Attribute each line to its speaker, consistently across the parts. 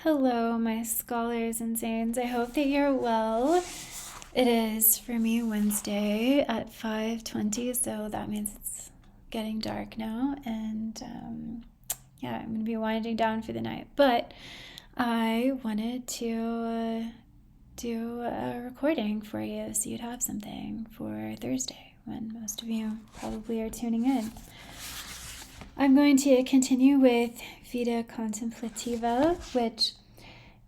Speaker 1: Hello, my scholars and saints. I hope that you're well. It is, for me, Wednesday at 5:20, so that means it's getting dark now, and I'm going to be winding down for the night. But I wanted to do a recording for you so you'd have something for Thursday when most of you probably are tuning in. I'm going to continue with Vita Contemplativa, which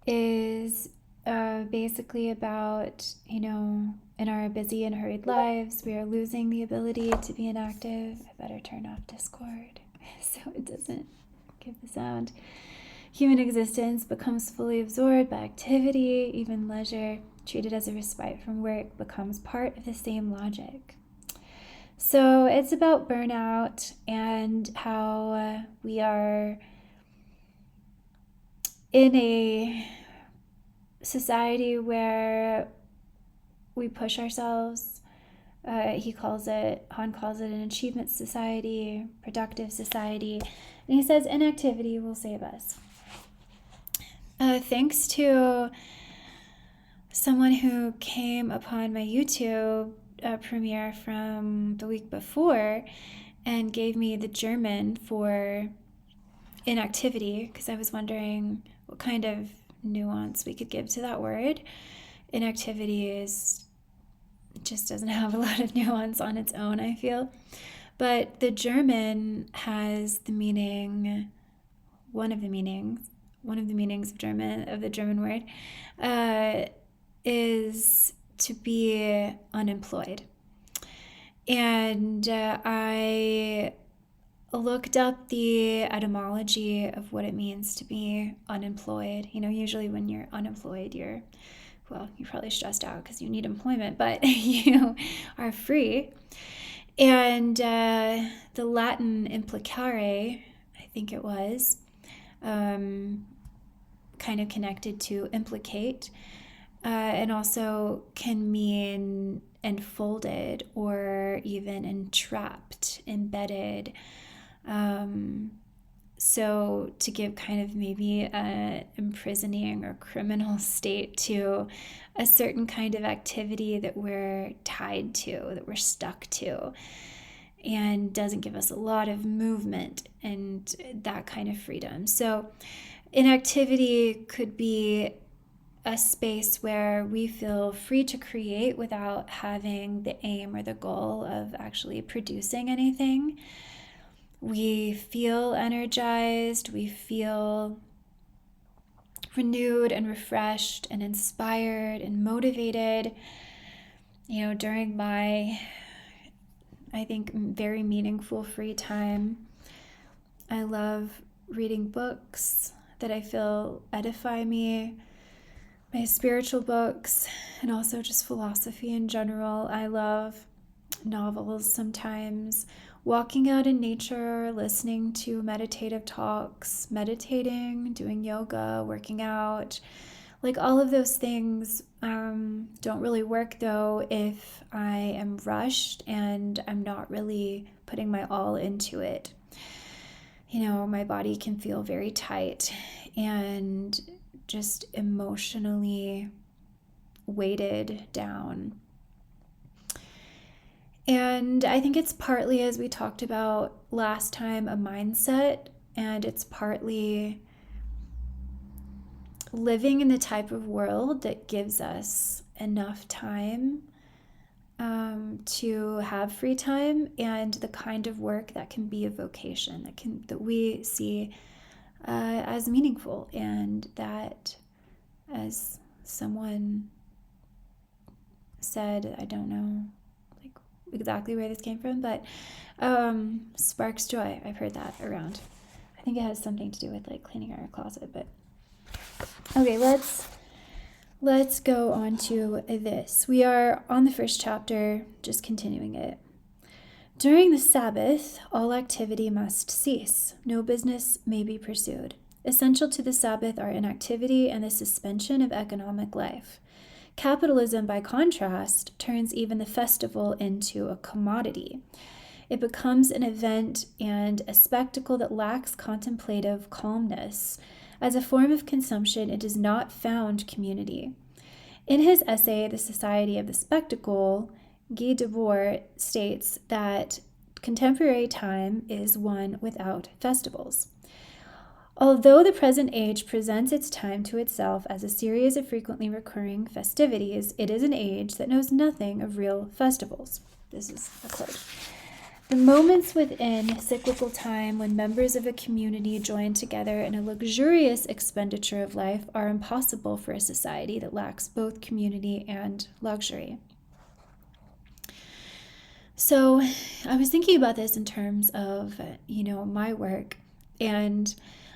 Speaker 1: is basically about, in our busy and hurried lives, we are losing the ability to be inactive. I better turn off Discord so it doesn't give the sound. Human existence becomes fully absorbed by activity, even leisure, treated as a respite from work, becomes part of the same logic. So it's about burnout and how we are in a society where we push ourselves. Han calls it an achievement society, productive society. And he says inactivity will save us. Thanks to someone who came upon my YouTube premiere from the week before and gave me the German for inactivity, because I was wondering what kind of nuance we could give to that word. Inactivity just doesn't have a lot of nuance on its own, I feel. But the German has the meaning, one of the meanings of the German word is to be unemployed. And I looked up the etymology of what it means to be unemployed. Usually when you're unemployed, you're probably stressed out because you need employment, but you are free. And the Latin implicare, I think it was, kind of connected to implicate, and also can mean enfolded or even entrapped, embedded. So to give kind of maybe an imprisoning or criminal state to a certain kind of activity that we're tied to, that we're stuck to, and doesn't give us a lot of movement and that kind of freedom. So inactivity could be a space where we feel free to create without having the aim or the goal of actually producing anything. We feel energized, we feel renewed and refreshed and inspired and motivated. During my, I think, very meaningful free time, I love reading books that I feel edify me, my spiritual books, and also just philosophy in general. I love novels sometimes, walking out in nature, listening to meditative talks, meditating, doing yoga, working out. Like all of those things don't really work though if I am rushed and I'm not really putting my all into it. My body can feel very tight and just emotionally weighted down. And I think it's partly, as we talked about last time, a mindset, and it's partly living in the type of world that gives us enough time to have free time, and the kind of work that can be a vocation that we see as meaningful, and that, as someone said, I don't know exactly where this came from, but sparks joy. I've heard that around. I think it has something to do with cleaning our closet, but okay, let's go on to this. We are on the first chapter, just continuing it. During the Sabbath, all activity must cease. No business may be pursued. Essential to the Sabbath are inactivity and the suspension of economic life. Capitalism, by contrast, turns even the festival into a commodity. It becomes an event and a spectacle that lacks contemplative calmness, As a form of consumption, it does not found community. In his essay, The Society of the Spectacle, Guy Debord states that contemporary time is one without festivals. Although the present age presents its time to itself as a series of frequently recurring festivities, it is an age that knows nothing of real festivals. This is a quote. The moments within cyclical time when members of a community join together in a luxurious expenditure of life are impossible for a society that lacks both community and luxury. So I was thinking about this in terms of, my work, and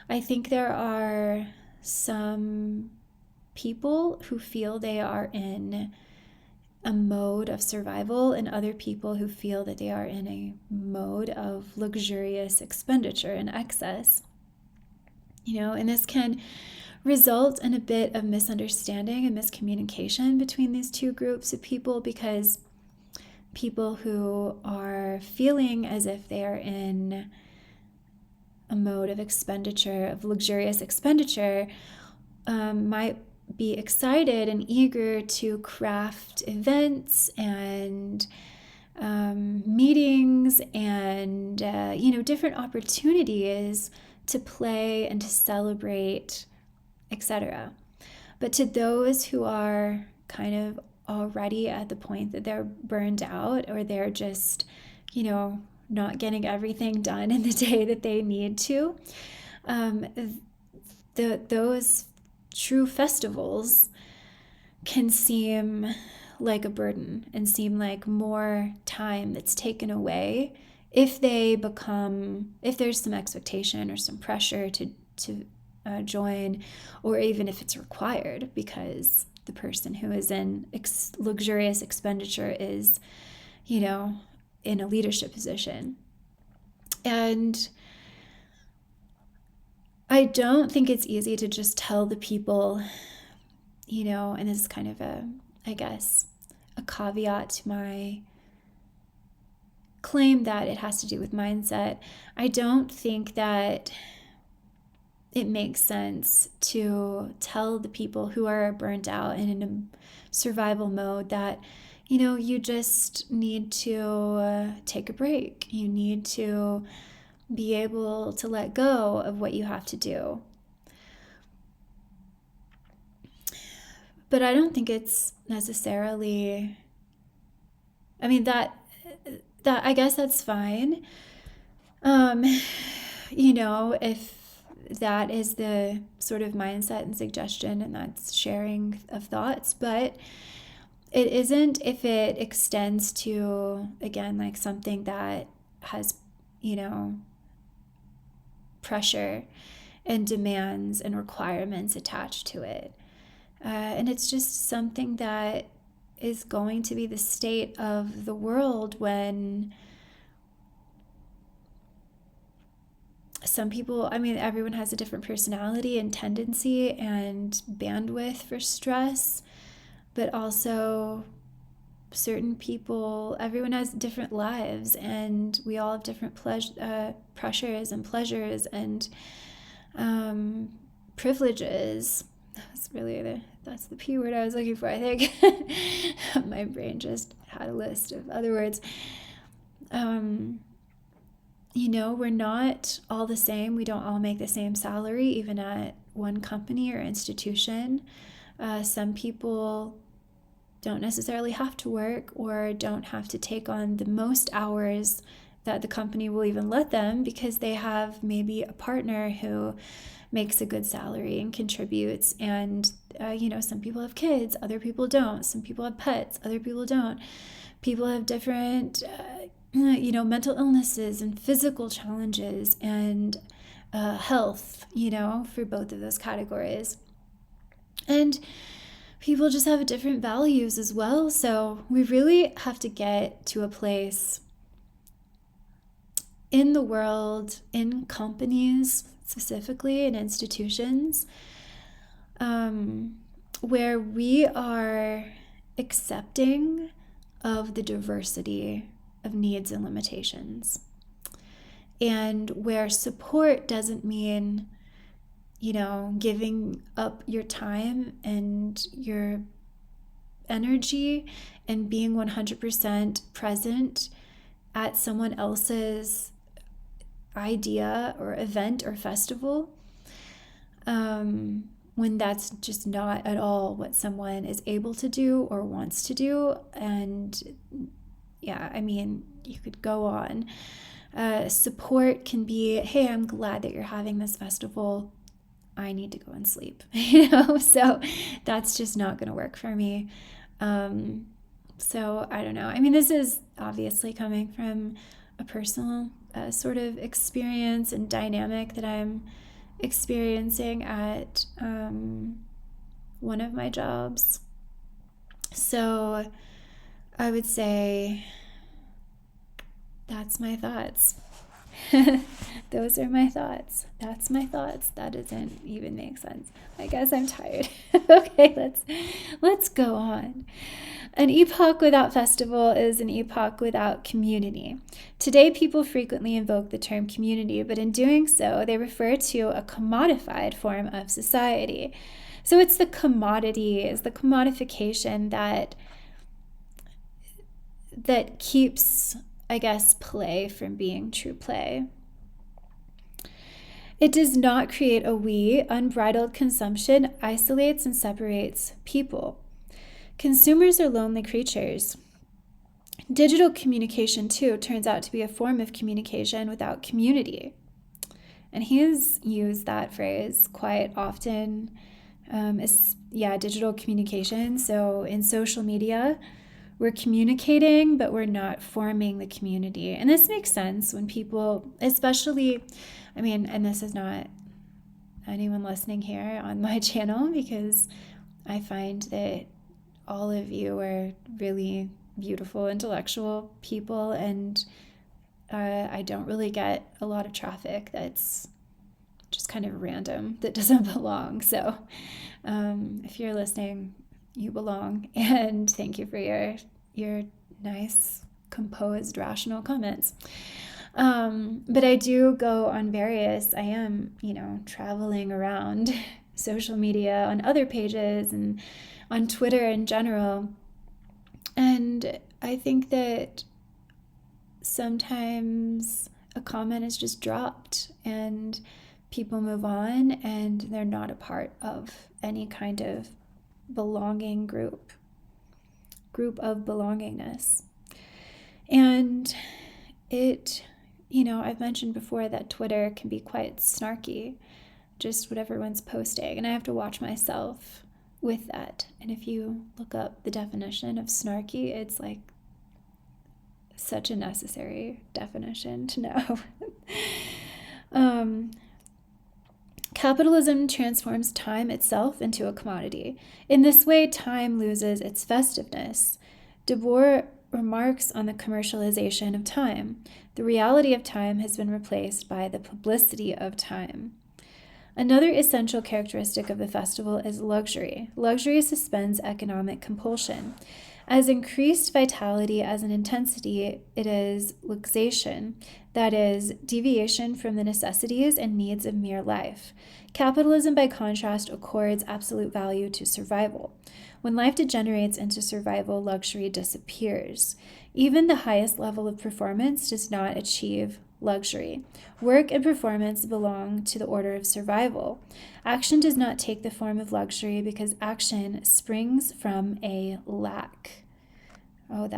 Speaker 1: I think there are some people who feel they are in a mode of survival and other people who feel that they are in a mode of luxurious expenditure and excess. And this can result in a bit of misunderstanding and miscommunication between these two groups of people, because people who are feeling as if they are in a mode of expenditure, of luxurious expenditure, might be excited and eager to craft events and meetings and different opportunities to play and to celebrate, etc. But to those who are kind of already at the point that they're burned out, or they're just not getting everything done in the day that they need to, those true festivals can seem like a burden and seem like more time that's taken away if there's some expectation or some pressure to join, or even if it's required because the person who is in luxurious expenditure is, in a leadership position. And I don't think it's easy to just tell the people, and this is kind of a caveat to my claim that it has to do with mindset. I don't think that it makes sense to tell the people who are burnt out and in a survival mode that, you just need to take a break. You need to be able to let go of what you have to do. But I don't think it's necessarily, that I guess that's fine. If that is the sort of mindset and suggestion, and that's sharing of thoughts, but it isn't if it extends to, again, like something that has, pressure and demands and requirements attached to it. And it's just something that is going to be the state of the world when some people, everyone has a different personality and tendency and bandwidth for stress, but also certain people, everyone has different lives, and we all have different pressures and pleasures and privileges. That's the P word I was looking for, I think. My brain just had a list of other words. We're not all the same. We don't all make the same salary, even at one company or institution. Some people don't necessarily have to work or don't have to take on the most hours that the company will even let them, because they have maybe a partner who makes a good salary and contributes. And, some people have kids, other people don't. Some people have pets, other people don't. People have different, mental illnesses and physical challenges and health, for both of those categories. And people just have different values as well. So we really have to get to a place in the world, in companies specifically, in institutions, where we are accepting of the diversity of needs and limitations, and where support doesn't mean giving up your time and your energy and being 100% present at someone else's idea or event or festival, when that's just not at all what someone is able to do or wants to do. And yeah, I mean, you could go on. Support can be, hey, I'm glad that you're having this festival. I need to go and sleep, so that's just not going to work for me. So I don't know. I mean, this is obviously coming from a personal sort of experience and dynamic that I'm experiencing at one of my jobs. So I would say that's my thoughts. Those are my thoughts. That's my thoughts. That doesn't even make sense. I guess I'm tired. Okay, let's go on. An epoch without festival is an epoch without community. Today, people frequently invoke the term community, but in doing so, they refer to a commodified form of society. So it's the commodity, it's the commodification that keeps, I guess, play from being true play. It does not create a we. Unbridled consumption isolates and separates people. Consumers are lonely creatures. Digital communication, too, turns out to be a form of communication without community. And he has used that phrase quite often. Digital communication. So in social media, we're communicating, but we're not forming the community. And this makes sense when people, especially, I mean, and this is not anyone listening here on my channel, because I find that all of you are really beautiful, intellectual people, and I don't really get a lot of traffic that's just kind of random, that doesn't belong. So if you're listening, you belong, and thank you for your nice, composed, rational comments. But I do go on I am, traveling around social media on other pages and on Twitter in general. And I think that sometimes a comment is just dropped and people move on and they're not a part of any kind of belonging group of belongingness. And it, I've mentioned before that Twitter can be quite snarky, just what everyone's posting, and I have to watch myself with that. And if you look up the definition of snarky, it's like such a necessary definition to know. Capitalism transforms time itself into a commodity. In this way, time loses its festiveness. De Boer remarks on the commercialization of time. The reality of time has been replaced by the publicity of time. Another essential characteristic of the festival is luxury. Luxury suspends economic compulsion. As increased vitality as an intensity, it is luxation, that is, deviation from the necessities and needs of mere life. Capitalism, by contrast, accords absolute value to survival. When life degenerates into survival, luxury disappears. Even the highest level of performance does not achieve luxury. Work and performance belong to the order of survival. Action does not take the form of luxury because action springs from a lack. Oh,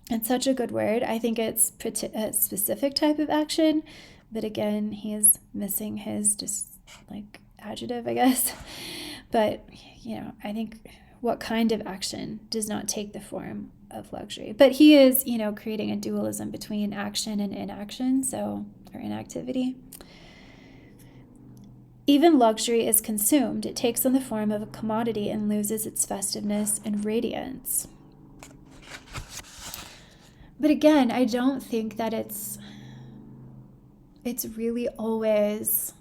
Speaker 1: it's such a good word. I think it's a specific type of action, but again, he is missing his adjective, I guess. But, I think what kind of action does not take the form of luxury? But he is, creating a dualism between action and inaction, or inactivity. Even luxury is consumed. It takes on the form of a commodity and loses its festiveness and radiance. But again, I don't think that it's really always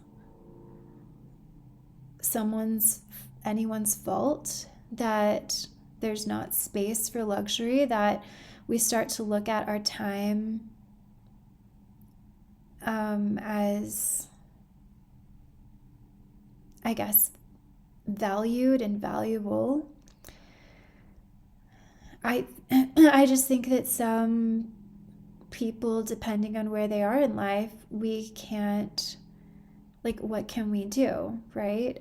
Speaker 1: anyone's fault that there's not space for luxury, that we start to look at our time as I guess, valued and valuable. I just think that some people, depending on where they are in life, we can't, like, what can we do, right?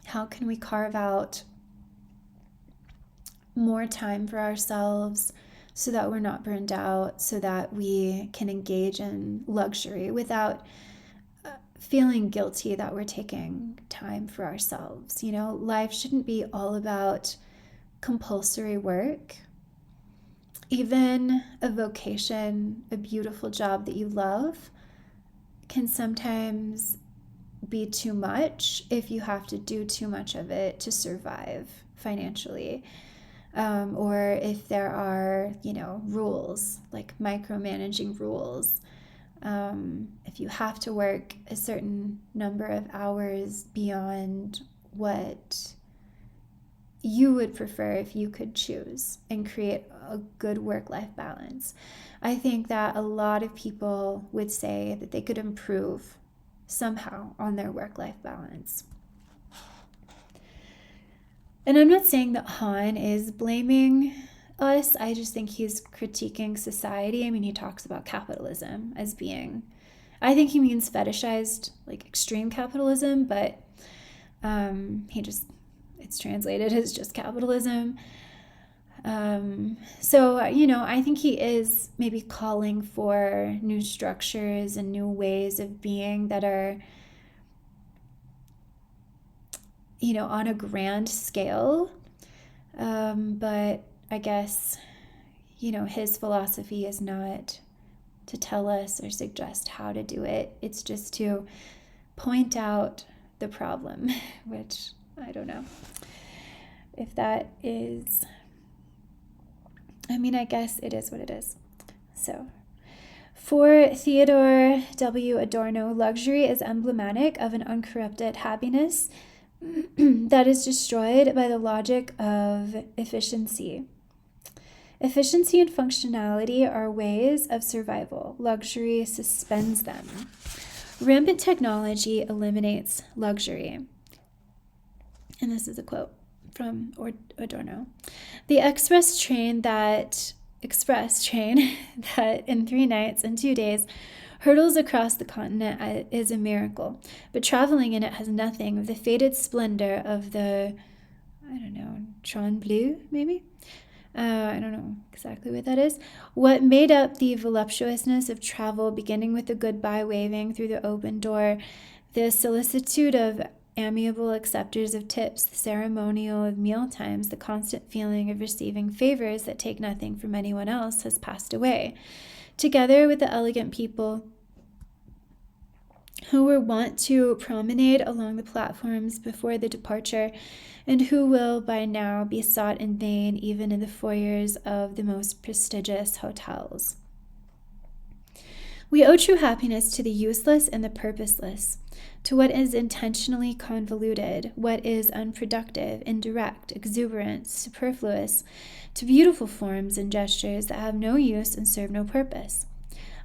Speaker 1: How can we carve out more time for ourselves so that we're not burned out, so that we can engage in luxury without feeling guilty that we're taking time for ourselves? Life shouldn't be all about compulsory work. Even a vocation, a beautiful job that you love, can sometimes be too much if you have to do too much of it to survive financially. Or if there are, rules, like micromanaging rules. If you have to work a certain number of hours beyond what you would prefer if you could choose and create a good work-life balance. I think that a lot of people would say that they could improve somehow on their work-life balance. And I'm not saying that Han is blaming us. I just think he's critiquing society. I mean, he talks about capitalism as being, I think he means fetishized, like extreme capitalism, but it's translated as just capitalism. So, I think he is maybe calling for new structures and new ways of being that are, on a grand scale. But I guess, his philosophy is not to tell us or suggest how to do it. It's just to point out the problem, which I don't know if that is, I guess it is what it is. So, for Theodore W. Adorno, luxury is emblematic of an uncorrupted happiness that is destroyed by the logic of efficiency. Efficiency and functionality are ways of survival. Luxury suspends them. Rampant technology eliminates luxury. And this is a quote from Adorno. The express train that in 3 nights and 2 days hurtles across the continent is a miracle, but traveling in it has nothing of the faded splendor of the, Train Bleu, maybe? I don't know exactly what that is. What made up the voluptuousness of travel, beginning with the goodbye waving through the open door, the solicitude of amiable acceptors of tips, the ceremonial of meal times, the constant feeling of receiving favors that take nothing from anyone else, has passed away, together with the elegant people who were wont to promenade along the platforms before the departure, and who will by now be sought in vain even in the foyers of the most prestigious hotels. We owe true happiness to the useless and the purposeless, to what is intentionally convoluted, what is unproductive, indirect, exuberant, superfluous, to beautiful forms and gestures that have no use and serve no purpose.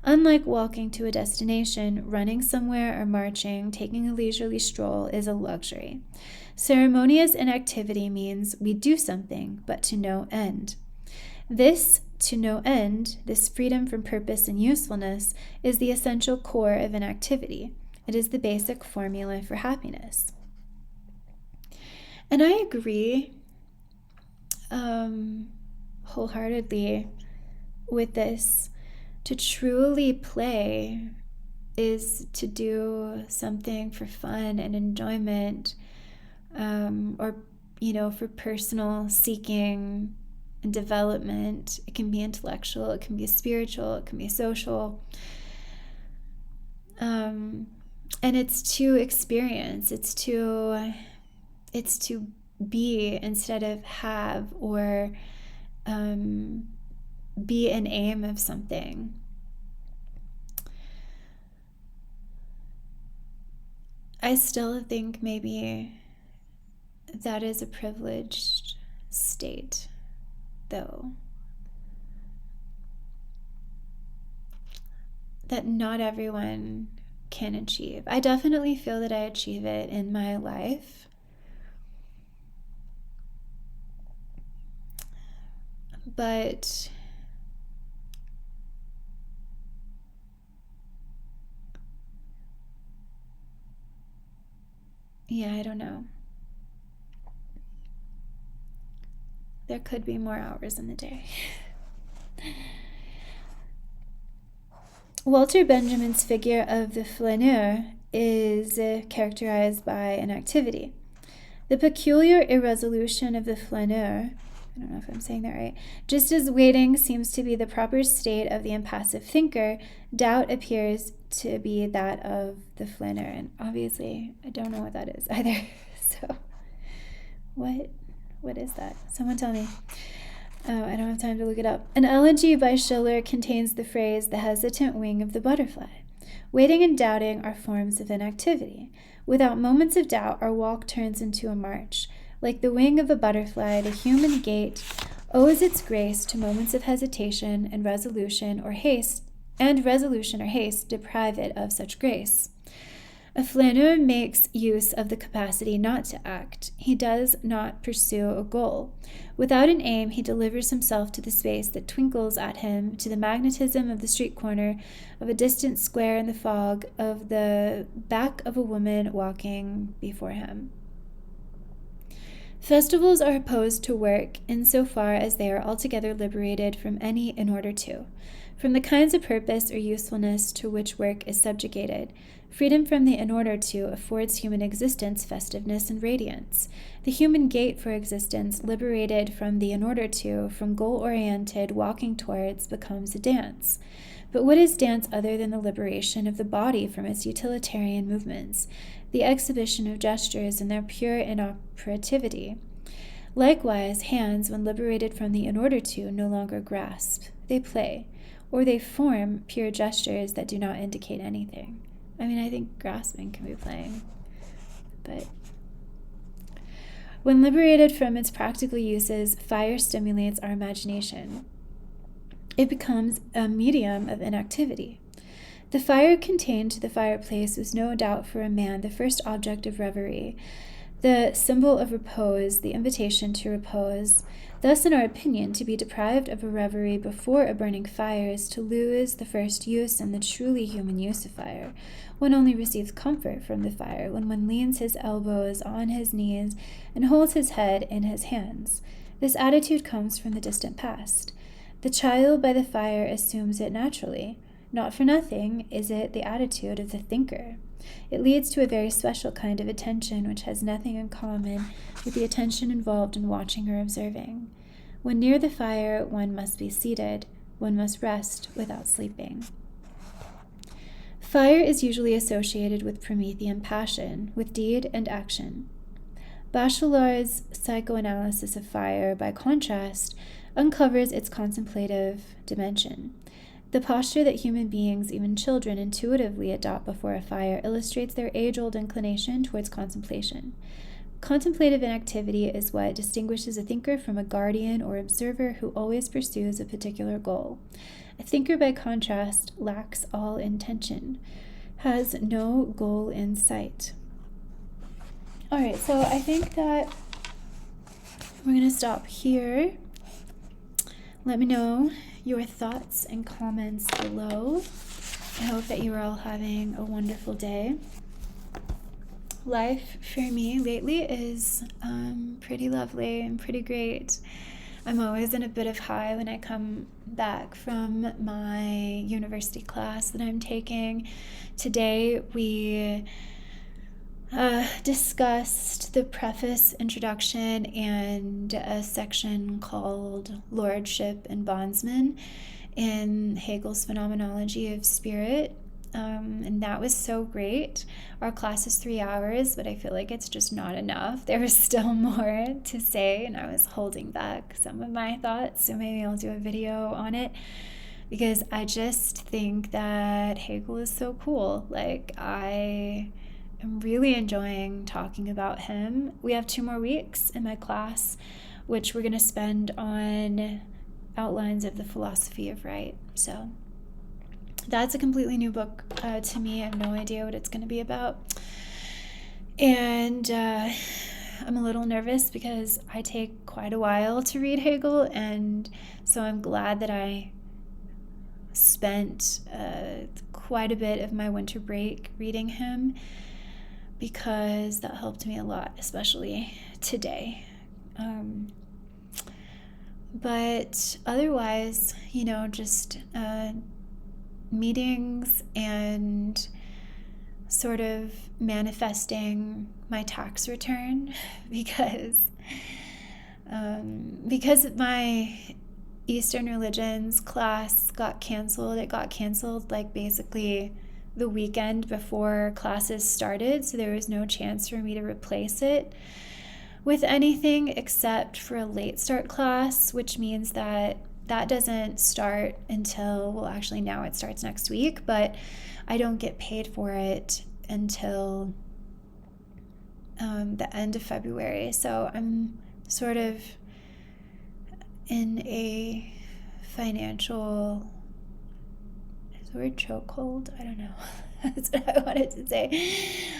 Speaker 1: Unlike walking to a destination, running somewhere or marching, taking a leisurely stroll is a luxury. Ceremonious inactivity means we do something, but to no end. This to no end, this freedom from purpose and usefulness, is the essential core of inactivity. It is the basic formula for happiness. And I agree wholeheartedly with this. To truly play is to do something for fun and enjoyment, or, for personal seeking and development. It can be intellectual, it can be spiritual, it can be social. And it's to experience, it's to be instead of have, or be an aim of something. I still think maybe that is a privileged state, though. That not everyone can achieve. I definitely feel that I achieve it in my life. But yeah, I don't know. There could be more hours in the day. Walter Benjamin's figure of the flaneur is characterized by inactivity. The peculiar irresolution of the flaneur, I don't know if I'm saying that right, just as waiting seems to be the proper state of the impassive thinker, doubt appears to be that of the flaneur. And obviously, I don't know what that is either. So, what is that? Someone tell me. Oh, I don't have time to look it up. An elegy by Schiller contains the phrase, the hesitant wing of the butterfly. Waiting and doubting are forms of inactivity. Without moments of doubt, our walk turns into a march. Like the wing of a butterfly, the human gait owes its grace to moments of hesitation and resolution or haste, deprive it of such grace. A flaneur makes use of the capacity not to act. He does not pursue a goal. Without an aim, he delivers himself to the space that twinkles at him, to the magnetism of the street corner, of a distant square in the fog, of the back of a woman walking before him. Festivals are opposed to work insofar as they are altogether liberated from any in order to, from the kinds of purpose or usefulness to which work is subjugated. Freedom from the in order to affords human existence festiveness and radiance. The human gait for existence, liberated from the in order to, from goal-oriented walking towards, becomes a dance. But what is dance other than the liberation of the body from its utilitarian movements, the exhibition of gestures in their pure inoperativity? Likewise, hands, when liberated from the in order to, no longer grasp. They play, or they form pure gestures that do not indicate anything. I mean, I think grasping can be playing, but when liberated from its practical uses, fire stimulates our imagination. It becomes a medium of inactivity. The fire contained to the fireplace was no doubt for a man the first object of reverie, the symbol of repose, the invitation to repose. Thus, in our opinion, to be deprived of a reverie before a burning fire is to lose the first use and the truly human use of fire. One only receives comfort from the fire when one leans his elbows on his knees and holds his head in his hands. This attitude comes from the distant past. The child by the fire assumes it naturally. Not for nothing is it the attitude of the thinker. It leads to a very special kind of attention which has nothing in common with the attention involved in watching or observing. When near the fire, one must be seated. One must rest without sleeping. Fire is usually associated with Promethean passion, with deed and action. Bachelard's psychoanalysis of fire, by contrast, uncovers its contemplative dimension. The posture that human beings, even children, intuitively adopt before a fire illustrates their age-old inclination towards contemplation. Contemplative inactivity is what distinguishes a thinker from a guardian or observer who always pursues a particular goal. A thinker, by contrast, lacks all intention, has no goal in sight. All right, so I think that we're going to stop here. Let me know your thoughts and comments below. I hope that you are all having a wonderful day. Life for me lately is pretty lovely and pretty great. I'm always in a bit of high when I come back from my university class that I'm taking. Today we discussed the preface, introduction, and a section called Lordship and Bondsman in Hegel's Phenomenology of Spirit. And that was so great. Our class is 3 hours, but I feel like it's just not enough. There was still more to say, and I was holding back some of my thoughts, so maybe I'll do a video on it, because I just think that Hegel is so cool. Like, I'm really enjoying talking about him. We have 2 more weeks in my class, which we're going to spend on outlines of the philosophy of right. So that's a completely new book to me. I have no idea what it's going to be about. And I'm a little nervous because I take quite a while to read Hegel, and so I'm glad that I spent quite a bit of my winter break reading him, because that helped me a lot, especially today. But otherwise, just meetings and sort of manifesting my tax return because my Eastern religions class got canceled. It got canceled like basically the weekend before classes started, so there was no chance for me to replace it with anything except for a late start class, which means that doesn't start until, well, actually now it starts next week, but I don't get paid for it until the end of February. So I'm sort of in a financial, is the word chokehold? I don't know. That's what I wanted to say.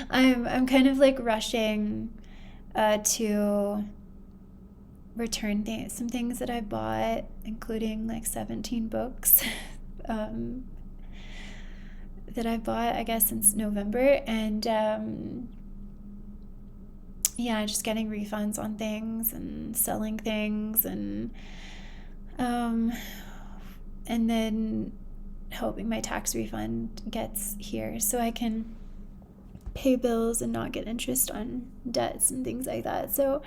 Speaker 1: I'm kind of like rushing to return some things that I bought, including like 17 books that I bought, I guess, since November. And just getting refunds on things and selling things, and then hoping my tax refund gets here so I can pay bills and not get interest on debts and things like that. So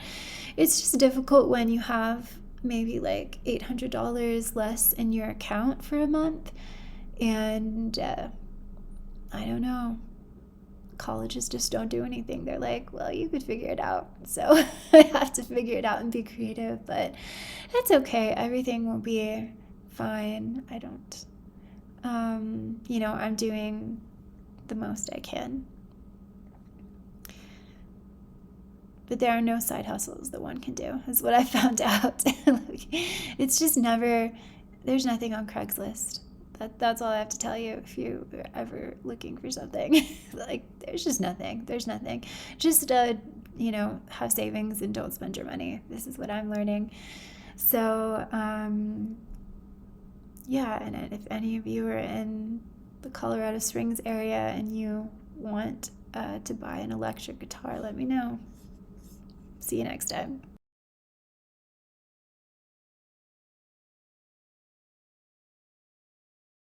Speaker 1: it's just difficult when you have maybe like $800 less in your account for a month, and I don't know, colleges just don't do anything. They're like, well, you could figure it out. So I have to figure it out and be creative, but that's okay. Everything will be fine. I don't I'm doing the most I can. But there are no side hustles that one can do, is what I found out. It's just there's nothing on Craigslist. That's all I have to tell you if you're ever looking for something. Like, there's just nothing. There's nothing. Just, have savings and don't spend your money. This is what I'm learning. So, and if any of you are in the Colorado Springs area and you want to buy an electric guitar, let me know. See you next time.